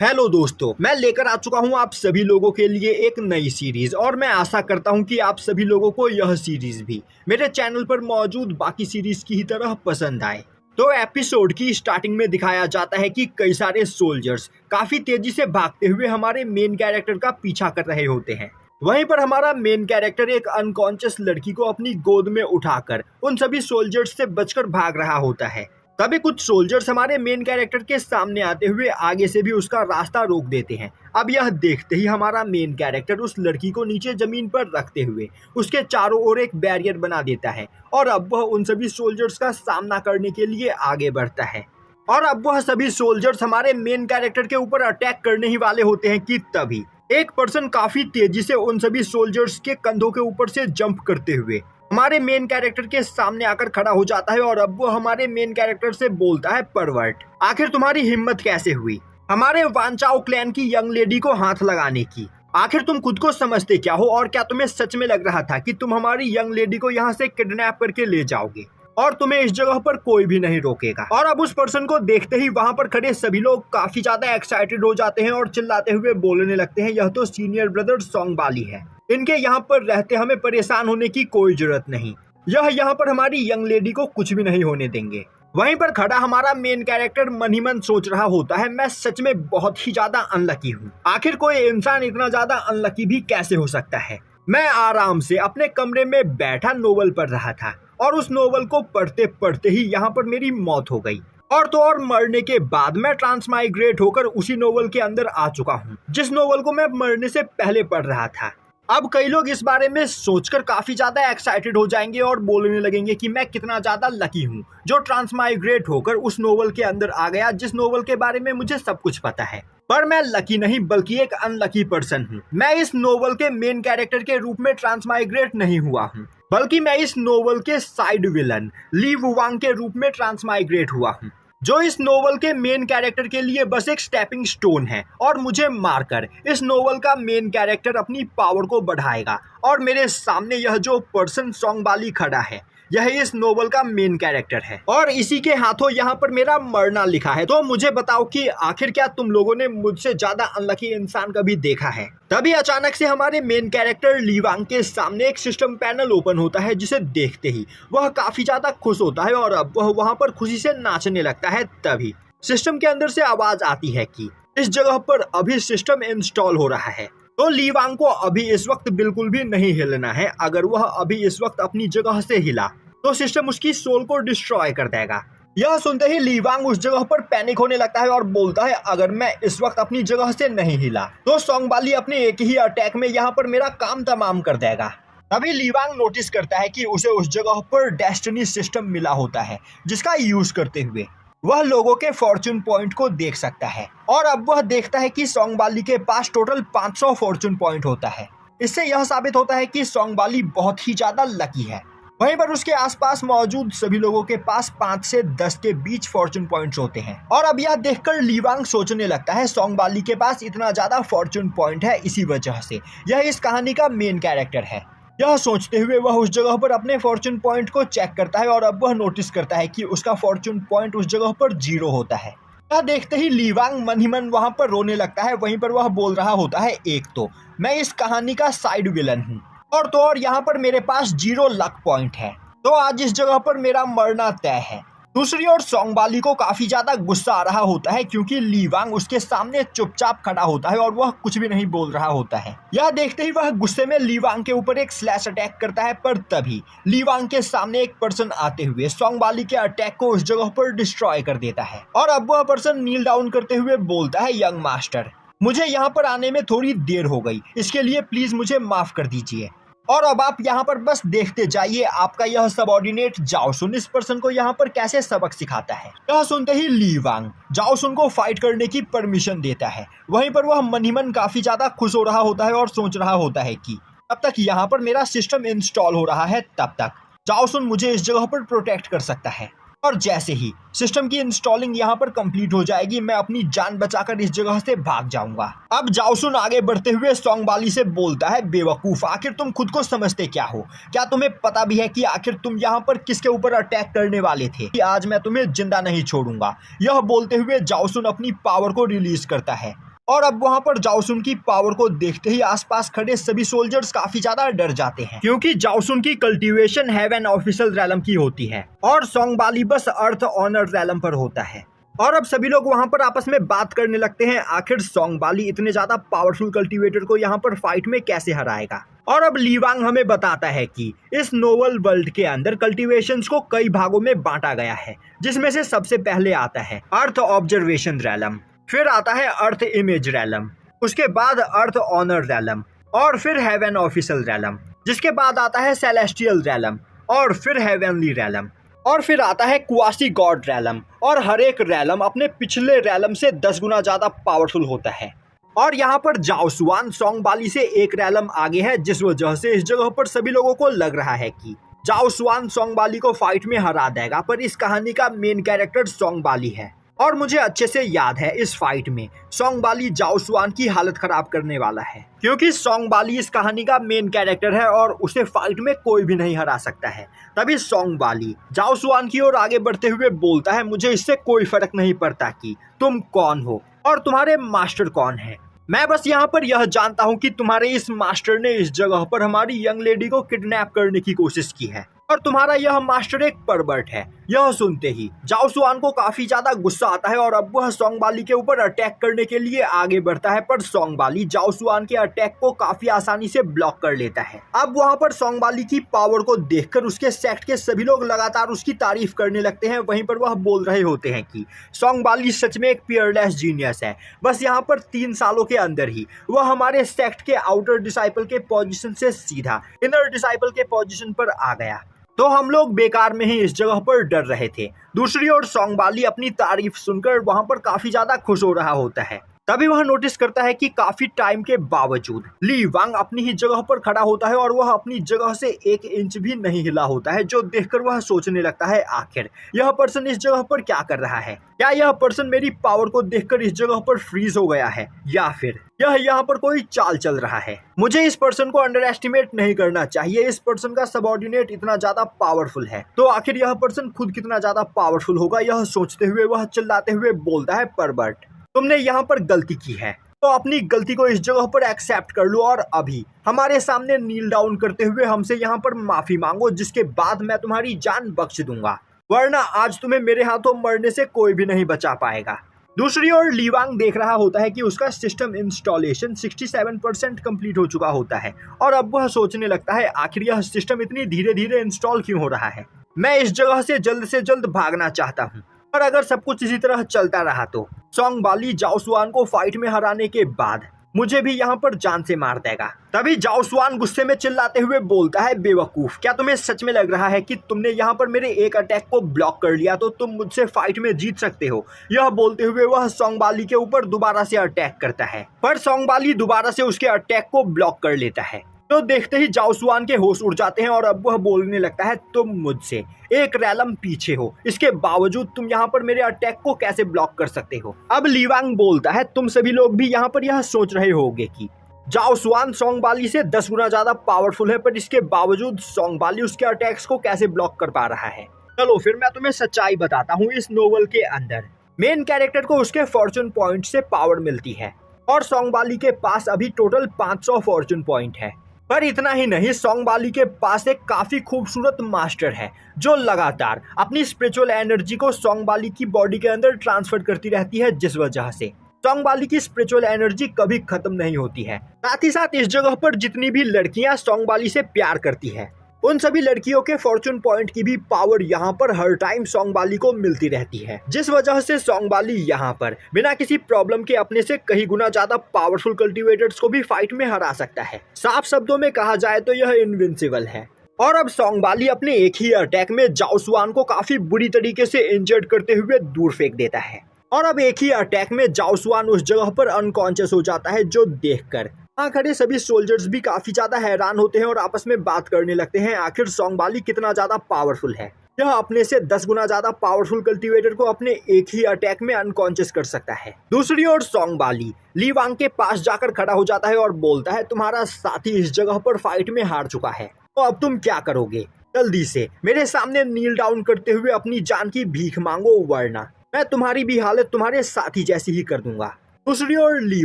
Hello दोस्तों, मैं लेकर आ चुका हूं आप सभी लोगों के लिए एक नई सीरीज और मैं आशा करता हूं कि आप सभी लोगों को यह सीरीज भी मेरे चैनल पर मौजूद बाकी सीरीज की ही तरह पसंद आए। तो एपिसोड की स्टार्टिंग में दिखाया जाता है कि कई सारे सोल्जर्स काफी तेजी से भागते हुए हमारे मेन कैरेक्टर का पीछा कर रहे होते हैं। वहीं पर हमारा मेन कैरेक्टर एक अनकॉन्शियस लड़की को अपनी गोद में उठाकर उन सभी सोल्जर्स से बचकर भाग रहा होता है। तभी कुछ सोल्जर्स हमारे मेन कैरेक्टर के सामने आते हुए आगे से भी उसका रास्ता रोक देते हैं। अब यह देखते ही हमारा मेन कैरेक्टर उस लड़की को नीचे जमीन पर रखते हुए उसके चारों ओर एक बैरियर बना देता है और अब वह उन सभी सोल्जर्स का सामना करने के लिए आगे बढ़ता है। और अब वह सभी सोल्जर्स हमारे मेन कैरेक्टर के ऊपर अटैक करने ही वाले होते हैं कि तभी एक पर्सन काफी तेजी से उन सभी सोल्जर्स के कंधों के ऊपर से जंप करते हुए हमारे मेन कैरेक्टर के सामने आकर खड़ा हो जाता है और अब वो हमारे मेन कैरेक्टर से बोलता है, परवर्ट, आखिर तुम्हारी हिम्मत कैसे हुई हमारे वांचाओ क्लैन की यंग लेडी को हाथ लगाने की? आखिर तुम खुद को समझते क्या हो और क्या तुम्हें सच में लग रहा था कि तुम हमारी यंग लेडी को यहाँ से किडनैप करके ले जाओगे और तुम्हें इस जगह पर कोई भी नहीं रोकेगा? और अब उस पर्सन को देखते ही वहां पर खड़े सभी लोग काफी ज्यादा एक्साइटेड हो जाते हैं और चिल्लाते हुए बोलने लगते हैं, यह तो सीनियर ब्रदर सोंग बाली है, इनके यहाँ पर रहते हमें परेशान होने की कोई जरूरत नहीं, यह यहाँ पर हमारी यंग लेडी को कुछ भी नहीं होने देंगे। वहीं पर खड़ा हमारा मेन कैरेक्टर मन ही मन सोच रहा होता है, मैं सच में बहुत ही ज्यादा अनलकी हूँ, आखिर कोई इंसान इतना ज्यादा अनलकी भी कैसे हो सकता है। मैं आराम से अपने कमरे में बैठा नोवेल पढ़ रहा था और उस नोवेल को पढ़ते पढ़ते ही यहाँ पर मेरी मौत हो गई और तो और मरने के बाद मैं ट्रांसमाइग्रेट होकर उसी नोवेल के अंदर आ चुका हूँ जिस नोवेल को मैं मरने से पहले पढ़ रहा था। अब कई लोग इस बारे में सोचकर काफी ज्यादा एक्साइटेड हो जाएंगे और बोलने लगेंगे कि मैं कितना ज्यादा लकी हूँ जो ट्रांसमाइग्रेट होकर उस नोवेल के अंदर आ गया जिस नोवेल के बारे में मुझे सब कुछ पता है। पर मैं लकी नहीं बल्कि एक अनलकी पर्सन हूँ। मैं इस नोवेल के मेन कैरेक्टर के रूप में ट्रांसमाइग्रेट नहीं हुआ हूँ बल्कि मैं इस नोवेल के साइड विलन ली वुवांग के रूप में ट्रांसमाइग्रेट हुआ हूँ जो इस नोवेल के मेन कैरेक्टर के लिए बस एक स्टेपिंग स्टोन है और मुझे मारकर इस नोवेल का मेन कैरेक्टर अपनी पावर को बढ़ाएगा। और मेरे सामने यह जो पर्सन सोंग बाली खड़ा है यह इस नोवेल का मेन कैरेक्टर है और इसी के हाथों यहाँ पर मेरा मरना लिखा है। तो मुझे बताओ कि आखिर क्या तुम लोगों ने मुझसे ज्यादा अनलकी इंसान कभी देखा है? तभी अचानक से हमारे मेन कैरेक्टर ली वांग के सामने एक सिस्टम पैनल ओपन होता है जिसे देखते ही वह काफी ज्यादा खुश होता है और अब वह वहां पर खुशी से नाचने लगता है। तभी सिस्टम के अंदर से आवाज आती है कि इस जगह पर अभी सिस्टम इंस्टॉल हो रहा है, तो ली वांग को अभी इस वक्त बिल्कुल भी नहीं हिलना है। अगर वह अभी इस वक्त अपनी जगह से हिला तो सिस्टम उसकी सोल को डिस्ट्रॉय कर देगा। यह सुनते ही ली वांग उस जगह पर पैनिक होने लगता है और बोलता है, अगर मैं इस वक्त अपनी जगह से नहीं हिला तो सोंग बाली अपने एक ही अटैक में यहाँ पर मेरा काम तमाम कर देगा। तभी ली वांग नोटिस करता है कि उसे उस जगह पर डेस्टिनी सिस्टम मिला होता है जिसका यूज करते हुए वह लोगों के फॉर्चून पॉइंट को देख सकता है। और अब वह देखता है कि सोंग बाली के पास टोटल 500 फॉर्चून पॉइंट होता है। इससे यह साबित होता है कि सोंग बाली बहुत ही ज्यादा लकी है। वहीं पर उसके आसपास मौजूद सभी लोगों के पास 5 से 10 के बीच फॉर्चून पॉइंट्स होते हैं। और अब यह देखकर ली वांग सोचने लगता है, सोंग बाली के पास इतना ज्यादा फॉर्चून पॉइंट है, इसी वजह से यह इस कहानी का मेन कैरेक्टर है। यह सोचते हुए वह उस जगह पर अपने फॉर्चून पॉइंट को चेक करता है और अब वह नोटिस करता है कि उसका फॉर्चून पॉइंट उस जगह पर 0 होता है। यह देखते ही ली वांग मन ही मन वहां पर रोने लगता है। वहीं पर वह बोल रहा होता है, एक तो मैं इस कहानी का साइड विलन हूँ और तो और यहाँ पर मेरे पास 0 लक पॉइंट है, तो आज इस जगह पर मेरा मरना तय है। दूसरी ओर सोंग बाली को काफी ज्यादा गुस्सा आ रहा होता है क्योंकि ली वांग उसके सामने चुपचाप खड़ा होता है और वह कुछ भी नहीं बोल रहा होता है। यह देखते ही वह गुस्से में ली वांग के ऊपर एक स्लैश अटैक करता है, पर तभी ली वांग के सामने एक पर्सन आते हुए सोंग बाली के अटैक को उस जगह पर डिस्ट्रॉय कर देता है। और अब वह पर्सन नील डाउन करते हुए बोलता है, यंग मास्टर, मुझे यहाँ पर आने में थोड़ी देर हो गई, इसके लिए प्लीज मुझे माफ कर दीजिए। और अब आप यहाँ पर बस देखते जाइए आपका यह सबऑर्डिनेट जाओसुन इस पर्सन को यहाँ पर कैसे सबक सिखाता है। यह सुनते ही ली वांग जाओसुन को फाइट करने की परमिशन देता है। वहीं पर वह मन ही मन काफी ज्यादा खुश हो रहा होता है और सोच रहा होता है कि तब तक यहाँ पर मेरा सिस्टम इंस्टॉल हो रहा है, तब तक जाओसुन मुझे इस जगह पर प्रोटेक्ट कर सकता है। और जैसे ही सिस्टम की इंस्टॉलिंग यहाँ पर कंप्लीट हो जाएगी मैं अपनी जान बचाकर इस जगह से भाग जाऊंगा। अब जाओसुन आगे बढ़ते हुए सोंग बाली से बोलता है, बेवकूफ, आखिर तुम खुद को समझते क्या हो? क्या तुम्हें पता भी है कि आखिर तुम यहाँ पर किसके ऊपर अटैक करने वाले थे? कि आज मैं तुम्हें जिंदा नहीं छोड़ूंगा। यह बोलते हुए जाओसुन अपनी पावर को रिलीज करता है और अब वहां पर जाओसुन की पावर को देखते ही आसपास खड़े सभी सोल्जर्स काफी ज्यादा डर जाते हैं, क्योंकि जाओसुन की कल्टीवेशन हेवन ऑफिशियल रैलम की होती है और सोंगबाली बस अर्थ ऑनर रैलम पर होता है। और अब सभी लोग वहां पर आपस में बात करने लगते हैं, आखिर सोंगबाली इतने ज्यादा पावरफुल कल्टीवेटर को यहाँ पर फाइट में कैसे हराएगा। और अब ली वांग हमें बताता है कि इस नोवल वर्ल्ड के अंदर कल्टीवेशंस को कई भागों में बांटा गया है, जिसमें से सबसे पहले आता है अर्थ ऑब्जर्वेशन रैलम, फिर आता है अर्थ इमेज रैलम, उसके बाद अर्थ ऑनर रैलम, और फिर हेवन ऑफिशियल रैलम, जिसके बाद आता है सेलेस्टियल रैलम, और फिर हेवनली रैलम, और फिर आता है क्वासी गॉड रैलम। और हर एक रैलम अपने पिछले रैलम से 10 गुना ज्यादा पावरफुल होता है। और यहाँ पर जाओसुआन सोंगबाली से एक रैलम आगे है, जिस वजह से इस जगह पर सभी लोगों को लग रहा है कि जाओसुआन सोंगबाली को फाइट में हरा देगा, पर इस कहानी का मेन कैरेक्टर सोंगबाली है। और मुझे अच्छे से याद है इस फाइट में सोंगबाली जाओसुआन की हालत खराब करने वाला है, क्योंकि सोंगबाली इस कहानी का मेन कैरेक्टर है और उसे फाइट में कोई भी नहीं हरा सकता है। तभी सोंगबाली जाओसुआन की ओर आगे बढ़ते हुए बोलता है, मुझे इससे कोई फर्क नहीं पड़ता कि तुम कौन हो और तुम्हारे मास्टर कौन है। मैं बस यहाँ पर यह जानता हूँ कि तुम्हारे इस मास्टर ने इस जगह पर हमारी यंग लेडी को किडनैप करने की कोशिश की है और तुम्हारा यह मास्टर एक परवर्ट है। यह सुनते ही जाओसुआन को काफी ज्यादा गुस्सा आता है और अब वह सोंगबाली के ऊपर अटैक करने के लिए आगे बढ़ता है, पर सोंगबाली जाओसुआन के अटैक को काफी आसानी से ब्लॉक कर लेता है। अब वहां पर सोंगबाली की पावर को देखकर उसके सेक्ट के सभी लोग लगातार उसकी तारीफ करने लगते हैं। वहीं पर वह बोल रहे होते हैं कि सोंगबाली सच में एक पियरलेस जीनियस है। बस यहाँ पर 3 सालों के अंदर ही वह हमारे सेक्ट के आउटर डिसाइपल के पोजीशन से सीधा इनर डिसाइपल के पोजीशन पर आ गया, तो हम लोग बेकार में ही इस जगह पर डर रहे थे। दूसरी ओर सोंगबाली अपनी तारीफ सुनकर वहां पर काफी ज्यादा खुश हो रहा होता है। तभी वह नोटिस करता है कि काफी टाइम के बावजूद ली वांग अपनी ही जगह पर खड़ा होता है और वह अपनी जगह से 1 इंच भी नहीं हिला होता है, जो देखकर वह सोचने लगता है, आखिर यह पर्सन इस जगह पर क्या कर रहा है? क्या यह पर्सन मेरी पावर को देखकर इस जगह पर फ्रीज हो गया है, या फिर यह यहाँ पर कोई चाल चल रहा है? मुझे इस पर्सन को अंडर एस्टिमेट नहीं करना चाहिए। इस पर्सन का सबऑर्डिनेट इतना ज्यादा पावरफुल है, तो आखिर यह पर्सन खुद कितना ज्यादा पावरफुल होगा? यह सोचते हुए वह चिल्लाते हुए बोलता है, परवर्ट तुमने यहाँ पर गलती की है, तो अपनी गलती को इस जगह पर एक्सेप्ट कर लो और अभी हमारे सामने नील डाउन करते हुए हमसे यहाँ पर माफी मांगो, जिसके बाद मैं तुम्हारी जान बख्श दूंगा, वरना आज तुम्हें मेरे हाथों मरने से कोई भी नहीं बचा पाएगा। दूसरी ओर ली वांग देख रहा होता है कि उसका सिस्टम इंस्टॉलेशन 67% कंप्लीट हो चुका होता है और अब वह सोचने लगता है, आखिर यह सिस्टम इतनी धीरे धीरे इंस्टॉल क्यों हो रहा है? मैं इस जगह से जल्द भागना चाहता हूँ, और अगर सब कुछ इसी तरह चलता रहा तो सोंगबाली जाओसुआन को फाइट में हराने के बाद मुझे भी यहाँ पर जान से मार देगा। तभी जाओसुआन गुस्से में चिल्लाते हुए बोलता है, बेवकूफ, क्या तुम्हें सच में लग रहा है कि तुमने यहाँ पर मेरे एक अटैक को ब्लॉक कर लिया तो तुम मुझसे फाइट में जीत सकते हो? यह बोलते हुए वह सोंगबाली के ऊपर दोबारा से अटैक करता है, पर सोंगबाली दोबारा से उसके अटैक को ब्लॉक कर लेता है। तो देखते ही जाओसुआन के होश उड़ जाते हैं और अब वह बोलने लगता है, तुम मुझसे एक रैलम पीछे हो, इसके बावजूद तुम यहाँ पर मेरे अटैक को कैसे ब्लॉक कर सकते हो? अब ली वांग बोलता है, तुम सभी लोग भी यहाँ पर यह सोच रहे होंगे कि जाओसुआन सोंगबाली से 10 गुना ज्यादा पावरफुल है, पर इसके बावजूद सोंगबाली उसके अटैक्स को कैसे ब्लॉक कर पा रहा है। चलो फिर मैं तुम्हें सच्चाई बताता हूँ। इस नोवेल के अंदर मेन कैरेक्टर को उसके फॉर्चून पॉइंट से पावर मिलती है और सोंगबाली के पास अभी टोटल 500 फॉर्चून पॉइंट है। पर इतना ही नहीं, सोंगबाली के पास एक काफी खूबसूरत मास्टर है जो लगातार अपनी स्पिरिचुअल एनर्जी को सोंगबाली की बॉडी के अंदर ट्रांसफर करती रहती है, जिस वजह से सोंगबाली की स्पिरिचुअल एनर्जी कभी खत्म नहीं होती है। साथ ही साथ इस जगह पर जितनी भी लड़कियां सोंगबाली से प्यार करती है, उन सभी लड़कियों के फॉर्चून पॉइंट की भी पावर यहाँ पर हर टाइम सोंगबाली को मिलती रहती है, जिस वजह से सोंगबाली यहाँ पर बिना किसी प्रॉब्लम के अपने से कई गुना ज्यादा पावरफुल कल्टीवेटर्स को भी फाइट में हरा सकता है। साफ शब्दों में कहा जाए तो यह इनविंसिबल है। और अब सोंगबाली अपने एक ही अटैक में जाओसुआन को काफी बुरी तरीके से इंजर्ड करते हुए दूर फेंक देता है और अब एक ही अटैक में जाओसुआन उस जगह पर अनकॉन्शियस हो जाता है, जो देखकर वहाँ खड़े सभी सोल्जर्स भी काफी ज्यादा हैरान होते हैं और आपस में बात करने लगते हैं, आखिर सोंगबाली कितना ज्यादा पावरफुल है। यह अपने से 10 गुना ज्यादा पावरफुल कल्टीवेटर को अपने एक ही अटैक में अनकॉन्शियस कर सकता है। दूसरी ओर सोंगबाली ली वांग के पास जाकर खड़ा हो जाता है और बोलता है, तुम्हारा साथी इस जगह पर फाइट में हार चुका है, तो अब तुम क्या करोगे? जल्दी से मेरे सामने नील डाउन करते हुए अपनी जान की भीख मांगो, वरना मैं तुम्हारी भी हालत तुम्हारे साथी जैसी ही कर दूंगा। दूसरी ओर ली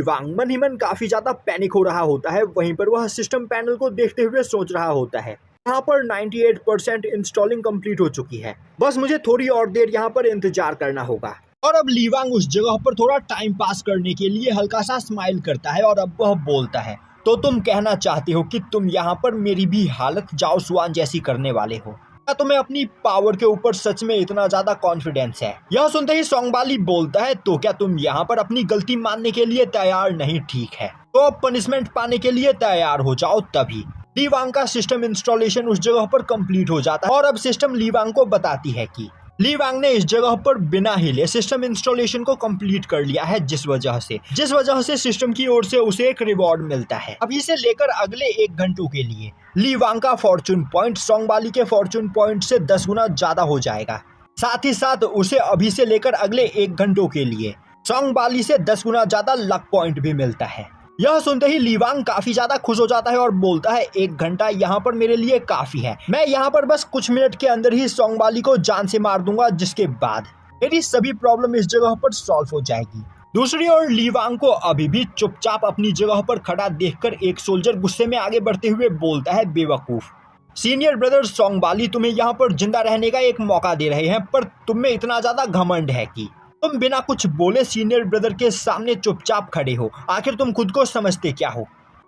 वांग मन ही मन काफी ज्यादा पैनिक हो रहा होता है। वहीं पर वह सिस्टम पैनल को देखते हुए सोच रहा होता है, यहाँ पर 98% इंस्टॉलिंग कंप्लीट हो चुकी है, बस मुझे थोड़ी और देर यहाँ पर इंतजार करना होगा। और अब ली वांग उस जगह पर थोड़ा टाइम पास करने के लिए हल्का सा स्माइल करता है और अब वह बोलता है, तो तुम कहना चाहते हो कि तुम यहाँ पर मेरी भी हालत जाओ सुआन जैसी करने वाले हो? क्या तुम्हें अपनी पावर के ऊपर सच में इतना ज्यादा कॉन्फिडेंस है? यह सुनते ही सोंगबाली बोलता है, तो क्या तुम यहाँ पर अपनी गलती मानने के लिए तैयार नहीं? ठीक है, तो अब पनिशमेंट पाने के लिए तैयार हो जाओ। तभी ली वांग का सिस्टम इंस्टॉलेशन उस जगह पर कंप्लीट हो जाता है और अब सिस्टम ली वांग को बताती है कि ली वांग ने इस जगह पर बिना हिले सिस्टम इंस्टॉलेशन को कंप्लीट कर लिया है, जिस वजह से सिस्टम की ओर से उसे एक रिवॉर्ड मिलता है। अभी से लेकर अगले 1 घंटों के लिए ली वांग का फॉर्चून पॉइंट सोंगबाली के फॉर्चून पॉइंट से 10 गुना ज्यादा हो जाएगा। साथ ही साथ उसे अभी से लेकर अगले 1 घंटों के लिए सोंगबाली से 10 गुना ज्यादा लक पॉइंट भी मिलता है। यह सुनते ही ली वांग काफी ज्यादा खुश हो जाता है और बोलता है, 1 घंटा यहाँ पर मेरे लिए काफी है, मैं यहाँ पर बस कुछ मिनट के अंदर ही सोंगबाली को जान से मार दूंगा, जिसके बाद मेरी सभी प्रॉब्लम इस जगह पर सॉल्व हो जाएगी। दूसरी ओर ली वांग को अभी भी चुपचाप अपनी जगह पर खड़ा देखकर एक सोल्जर गुस्से में आगे बढ़ते हुए बोलता है, बेवकूफ सीनियर ब्रदर सोंगबाली तुम्हें यहाँ पर जिंदा रहने का एक मौका दे रहे हैं, पर तुम में इतना ज्यादा घमंड है कि तुम बिना कुछ बोले सीनियर ब्रदर के सामने चुपचाप खड़े हो। आखिर तुम खुद को समझते क्या हो?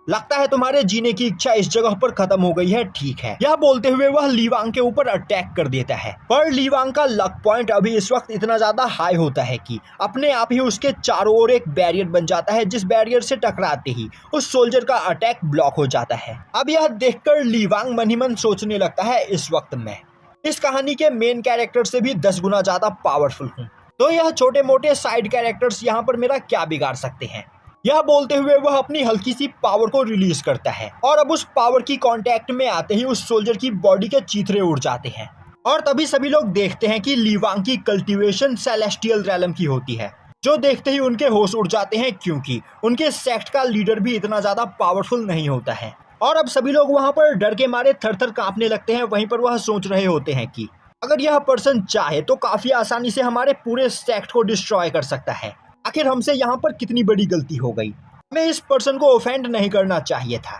लगता है तुम्हारे जीने की इच्छा इस जगह पर खत्म हो गई है। ठीक है, यह बोलते हुए वह ली वांग के ऊपर अटैक कर देता है, पर ली वांग का लक पॉइंट अभी इस वक्त इतना ज्यादा हाई होता है कि अपने आप ही उसके चारों ओर एक बैरियर बन जाता है, जिस बैरियर से टकराते ही उस सोल्जर का अटैक ब्लॉक हो जाता है। अब यह देखकर ली वांग मन ही मन सोचने लगता है, इस वक्त मैं इस कहानी के मेन कैरेक्टर से भी 10 गुना ज्यादा पावरफुल हूँ, तो यह छोटे मोटे साइड कैरेक्टर्स यहाँ पर मेरा क्या बिगाड़ सकते हैं? यह बोलते हुए वह अपनी हल्की सी पावर को रिलीज करता है और अब उस पावर की कांटेक्ट में आते ही उस सोल्जर की बॉडी के चीथड़े उड़ जाते हैं। और तभी सभी लोग देखते हैं कि ली वांग की कल्टीवेशन सेलेस्टियल रैलम की होती है, जो देखते ही उनके होश उड़ जाते हैं, क्योंकि उनके सेक्ट का लीडर भी इतना ज्यादा पावरफुल नहीं होता है। और अब सभी लोग वहाँ पर डर के मारे थर थर कांपने लगते हैं। वहीं पर वह सोच रहे होते हैं कि अगर यह पर्सन चाहे तो काफी आसानी से हमारे पूरे सेक्ट को डिस्ट्रॉय कर सकता है। आखिर हमसे यहाँ पर कितनी बड़ी गलती हो गई, हमें इस पर्सन को ऑफेंड नहीं करना चाहिए था।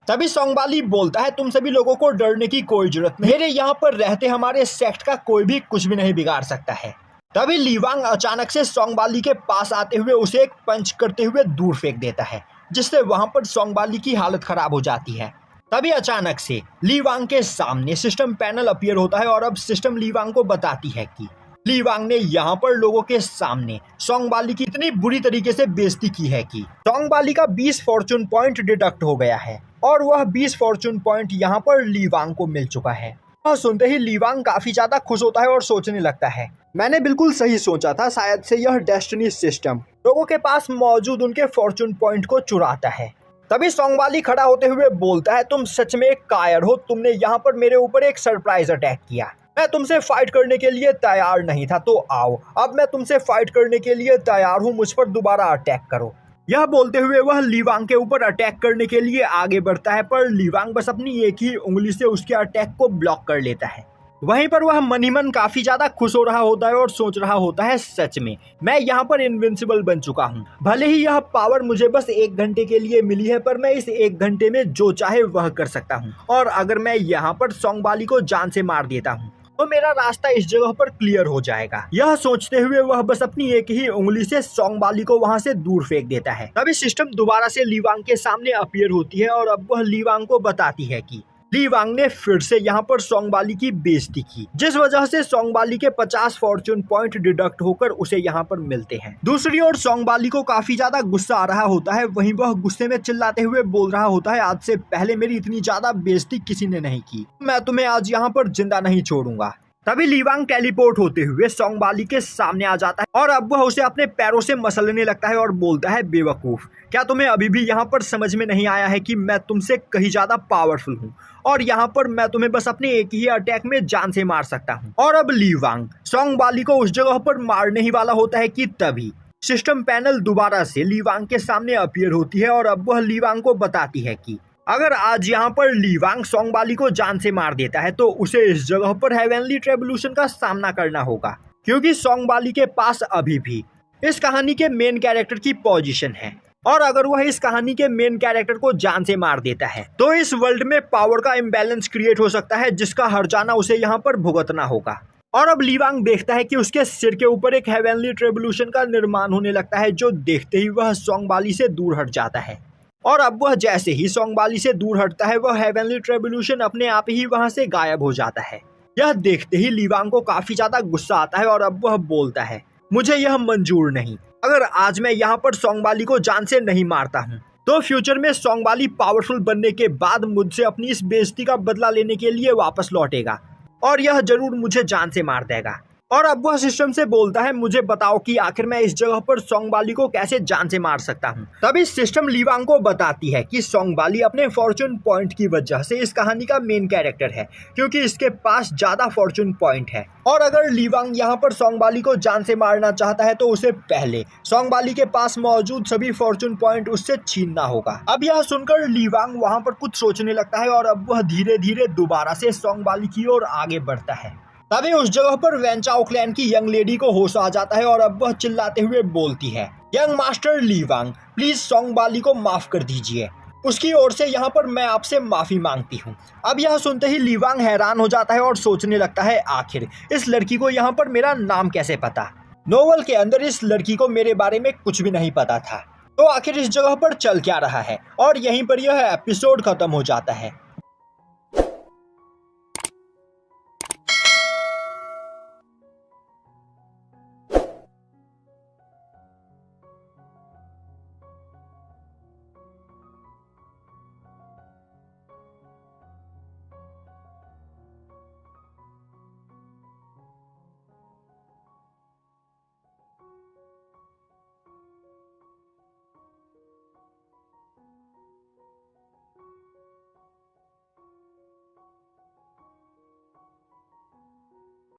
तभी सोंगबाली बोलता है, तुम सभी लोगों को डरने की कोई जरूरत नहीं, मेरे यहाँ पर रहते हमारे सेक्ट का कोई भी कुछ भी नहीं बिगाड़ सकता है। तभी ली वांग अचानक से सोंगबाली के पास आते हुए उसे एक पंच करते हुए दूर फेंक देता है, जिससे वहां पर सोंगबाली की हालत खराब हो जाती है। तभी अचानक से ली वांग के सामने सिस्टम पैनल अपीयर होता है और अब सिस्टम ली वांग को बताती है कि ली वांग ने यहाँ पर लोगों के सामने सोंगबाली की इतनी बुरी तरीके से बेइज्जती की है कि सोंगबाली का 20 फॉर्चून पॉइंट डिडक्ट हो गया है और वह 20 फॉर्चून पॉइंट यहाँ पर ली वांग को मिल चुका है। वह सुनते ही ली वांग काफी ज्यादा खुश होता है और सोचने लगता है, मैंने बिल्कुल सही सोचा था, शायद से यह डेस्टिनी सिस्टम लोगों के पास मौजूद उनके फॉर्चून पॉइंट को चुराता है। तभी सोंगबाली खड़ा होते हुए बोलता है, तुम सच में एक कायर हो, तुमने यहाँ पर मेरे ऊपर एक सरप्राइज अटैक किया। मैं तुमसे फाइट करने के लिए तैयार नहीं था, तो आओ अब मैं तुमसे फाइट करने के लिए तैयार हूँ, मुझ पर दोबारा अटैक करो। यह बोलते हुए वह ली वांग के ऊपर अटैक करने के लिए आगे बढ़ता है, पर ली वांग बस अपनी एक ही उंगली से उसके अटैक को ब्लॉक कर लेता है। वहीं पर वह मन ही मन काफी ज्यादा खुश हो रहा होता है और सोच रहा होता है, सच में मैं यहाँ पर इनविंसिबल बन चुका हूँ। भले ही यह पावर मुझे बस 1 घंटे के लिए मिली है, पर मैं इस 1 घंटे में जो चाहे वह कर सकता हूँ। और अगर मैं यहाँ पर सोंगबाली को जान से मार देता हूँ तो मेरा रास्ता इस जगह पर क्लियर हो जाएगा। यह सोचते हुए वह बस अपनी एक ही उंगली से सोंगबाली को वहां से दूर फेंक देता है। तभी सिस्टम दोबारा से ली वांग के सामने अपीयर होती है और अब वह ली वांग को बताती है कि ली वांग ने फिर से यहाँ पर सोंगबाली की बेइज्जती की, जिस वजह से सोंगबाली के 50 फॉर्चून पॉइंट डिडक्ट होकर उसे यहाँ पर मिलते हैं। दूसरी ओर सोंगबाली को काफी ज्यादा गुस्सा आ रहा होता है। वहीं वह गुस्से में चिल्लाते हुए बोल रहा होता है, आज से पहले मेरी इतनी ज्यादा बेइज्जती किसी ने नहीं की, मैं तुम्हें आज यहाँ पर जिंदा नहीं छोड़ूंगा। तभी ली वांग टेलीपोर्ट होते हुए सोंगबाली के सामने आ जाता है और अब वह उसे अपने पैरों से मसलने लगता है और बोलता है, बेवकूफ, क्या तुम्हें अभी भी यहाँ पर समझ में नहीं आया है कि मैं तुमसे कहीं ज्यादा पावरफुल हूँ और यहाँ पर मैं तुम्हें बस अपने एक ही अटैक में जान से मार सकता हूँ। और अब ली वांग सोंगबाली को उस जगह पर मारने ही वाला होता है कि तभी सिस्टम पैनल दोबारा से ली वांग के सामने अपीयर होती है और अब वह ली वांग को बताती है कि अगर आज यहाँ पर ली वांग सोंगबाली को जान से मार देता है तो उसे इस जगह पर हेवनली ट्रेवोल्यूशन का सामना करना होगा, क्योंकि सोंगबाली के पास अभी भी इस कहानी के मेन कैरेक्टर की पोजीशन है, और अगर वह इस कहानी के मेन कैरेक्टर को जान से मार देता है तो इस वर्ल्ड में पावर का इम्बैलेंस क्रिएट हो सकता है, जिसका हर्जाना उसे यहाँ पर भुगतना होगा। और अब ली वांग देखता है कि उसके सिर के ऊपर एक हेवनली ट्रिब्यूलेशन का निर्माण होने लगता है, जो देखते ही वह सोंग बाली से दूर हट जाता है। और अब वह जैसे ही सोंग बाली से दूर हटता है, वह हेवनली ट्रिब्यूलेशन अपने आप ही वहां से गायब हो जाता है। यह देखते ही ली वांग को काफी ज्यादा गुस्सा आता है और अब वह बोलता है, मुझे यह मंजूर नहीं। अगर आज मैं यहाँ पर सोंग बाली को जान से नहीं मारता हूँ तो फ्यूचर में सोंग बाली पावरफुल बनने के बाद मुझसे अपनी इस बेइज्जती का बदला लेने के लिए वापस लौटेगा और यह जरूर मुझे जान से मार देगा। और अब वह सिस्टम से बोलता है, मुझे बताओ कि आखिर मैं इस जगह पर सोंग बाली को कैसे जान से मार सकता हूँ। तभी सिस्टम ली वांग को बताती है कि सोंग बाली अपने फॉर्चून पॉइंट की वजह से इस कहानी का मेन कैरेक्टर है, क्योंकि इसके पास ज्यादा फॉर्चून पॉइंट है। और अगर ली वांग यहाँ पर सोंग बाली को जान से मारना चाहता है तो उसे पहले सोंग बाली के पास मौजूद सभी फॉर्चून पॉइंट उससे छीनना होगा। अब यह सुनकर ली वांग वहाँ पर कुछ सोचने लगता है और अब वह धीरे धीरे दोबारा से सोंग बाली की ओर आगे बढ़ता है। तभी उस जगह पर वैन चाओ क्लैन की यंग लेडी को होश आ जाता है और अब वह चिल्लाते हुए बोलती है, young master Li Wang, please Song Bali को माफ कर दीजिए, उसकी ओर से यहाँ पर मैं आपसे माफी मांगती हूँ। अब यह सुनते ही ली वांग हैरान हो जाता है और सोचने लगता है, आखिर इस लड़की को यहाँ पर मेरा नाम कैसे पता। नोवेल के अंदर इस लड़की को मेरे बारे में कुछ भी नहीं पता था, तो आखिर इस जगह पर चल क्या रहा है। और यहीं पर यह एपिसोड खत्म हो जाता है।